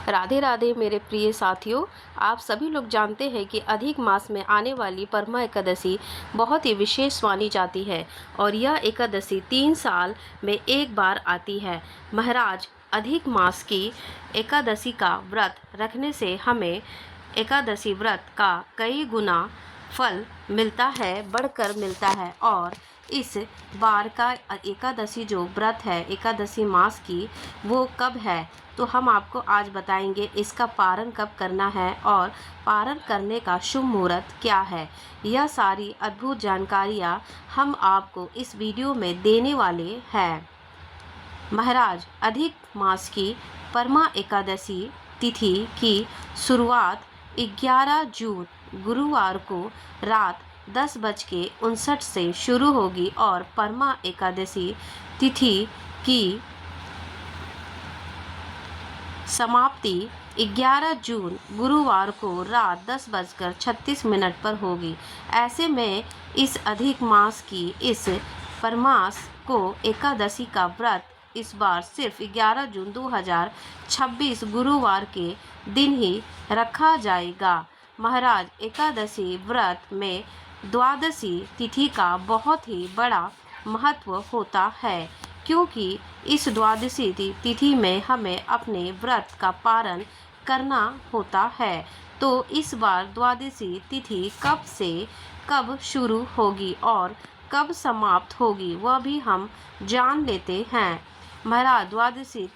राधे राधे मेरे प्रिय साथियों। आप सभी लोग जानते हैं कि अधिक मास में आने वाली परमा एकादशी बहुत ही विशेष मानी जाती है और यह एकादशी 3 साल में एक बार आती है। महाराज, अधिक मास की एकादशी का व्रत रखने से हमें एकादशी व्रत का कई गुना फल मिलता है, बढ़कर मिलता है। और इस बार का एकादशी जो व्रत है एकादशी मास की, वो कब है तो हम आपको आज बताएंगे। इसका पारण कब करना है और पारण करने का शुभ मुहूर्त क्या है, यह सारी अद्भुत जानकारियाँ हम आपको इस वीडियो में देने वाले हैं। महाराज, अधिक मास की परमा एकादशी तिथि की शुरुआत 11 जून गुरुवार को रात 10:59 से शुरू होगी और परमा एकादशी तिथि की समाप्ति 11 जून गुरुवार को रात 10:36 पर होगी। ऐसे में इस अधिक मास की इस परमास को एकादशी का व्रत इस बार सिर्फ 11 जून 2026 गुरुवार के दिन ही रखा जाएगा। महाराज, एकादशी व्रत में द्वादशी तिथि का बहुत ही बड़ा महत्व होता है, क्योंकि इस द्वादशी तिथि में हमें अपने व्रत का पारण करना होता है। तो इस बार द्वादशी तिथि कब से कब शुरू होगी और कब समाप्त होगी वह भी हम जान लेते हैं। महाराज, द्वादशी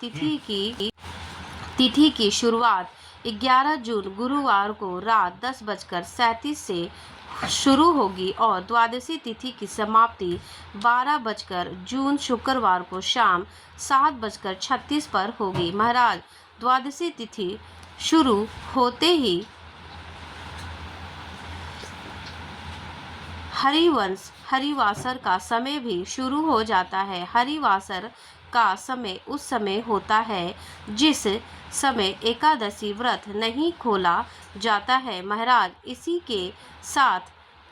तिथि की शुरुआत 11 जून गुरुवार को रात 10:37 से शुरू होगी और द्वादशी तिथि की समाप्ति 12 जून शुक्रवार को शाम 7:36 पर होगी। महाराज, द्वादशी तिथि शुरू होते ही हरिवासर का समय भी शुरू हो जाता है। हरिवासर का समय उस समय होता है जिस समय एकादशी व्रत नहीं खोला जाता है। महाराज, इसी के साथ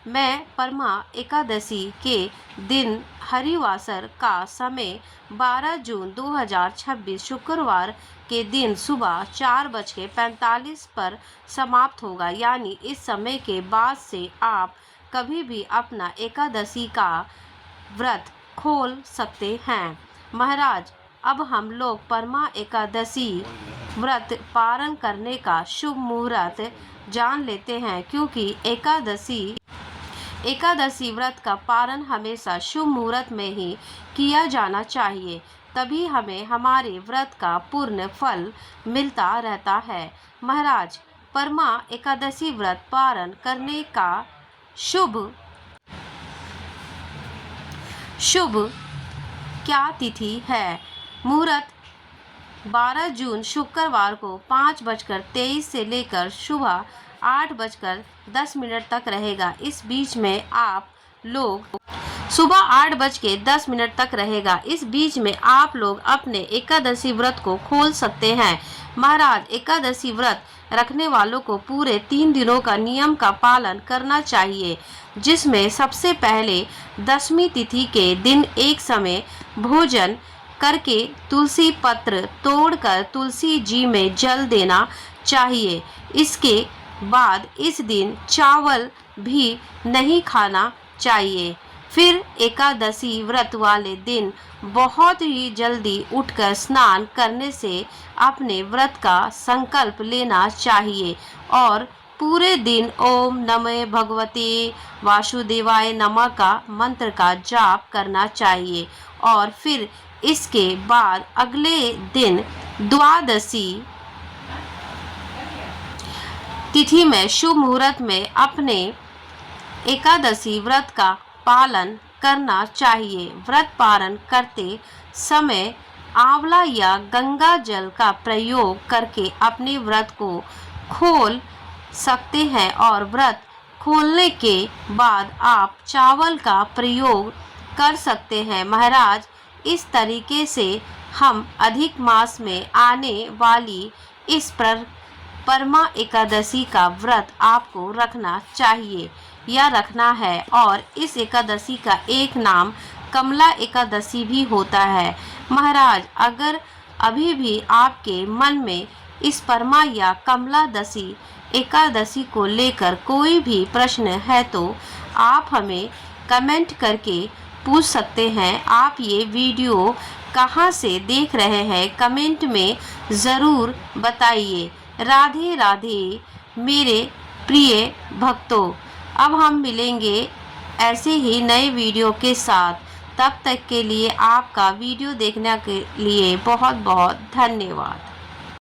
मैं परमा एकादशी के दिन हरिवासर का समय 12 जून 2026 शुक्रवार के दिन सुबह 4:45 पर समाप्त होगा। यानी इस समय के बाद से आप कभी भी अपना एकादशी का व्रत खोल सकते हैं। महाराज, अब हम लोग परमा एकादशी व्रत पारण करने का शुभ मुहूर्त जान लेते हैं, क्योंकि एकादशी व्रत का पारण हमेशा शुभ मुहूर्त में ही किया जाना चाहिए, तभी हमें हमारे व्रत का पूर्ण फल मिलता रहता है। महाराज, परमा एकादशी व्रत पारण करने का शुभ क्या तिथि है? मुहूर्त 12 जून शुक्रवार को 5:23 से लेकर सुबह 8:10 तक रहेगा। इस बीच में आप लोग सुबह 8:10 तक रहेगा। इस बीच में आप लोग अपने एकादशी व्रत को खोल सकते हैं। महाराज, एकादशी व्रत रखने वालों को पूरे 3 दिनों का नियम का पालन करना चाहिए, जिसमें सबसे पहले दशमी तिथि के दिन एक समय भोजन करके तुलसी पत्र तोड़कर तुलसी जी में जल देना चाहिए। इसके बाद इस दिन चावल भी नहीं खाना चाहिए। फिर एकादशी व्रत वाले दिन बहुत ही जल्दी उठकर स्नान करने से अपने व्रत का संकल्प लेना चाहिए और पूरे दिन ओम नमः भगवते वासुदेवाय नमः का मंत्र का जाप करना चाहिए। और फिर इसके बाद अगले दिन द्वादशी तिथि में शुभ मुहूर्त में अपने एकादशी व्रत का पालन करना चाहिए। व्रत पारण करते समय आंवला या गंगा जल का प्रयोग करके अपने व्रत को खोल सकते हैं और व्रत खोलने के बाद आप चावल का प्रयोग कर सकते हैं। महाराज, इस तरीके से हम अधिक मास में आने वाली इस परमा एकादशी का व्रत आपको रखना चाहिए या रखना है। और इस एकादशी का एक नाम कमला एकादशी भी होता है। महाराज, अगर अभी भी आपके मन में इस परमा या कमलादशी एकादशी को लेकर कोई भी प्रश्न है तो आप हमें कमेंट करके पूछ सकते हैं। आप ये वीडियो कहाँ से देख रहे हैं कमेंट में ज़रूर बताइए। राधे राधे मेरे प्रिय भक्तों। अब हम मिलेंगे ऐसे ही नए वीडियो के साथ। तब तक के लिए आपका वीडियो देखने के लिए बहुत बहुत धन्यवाद।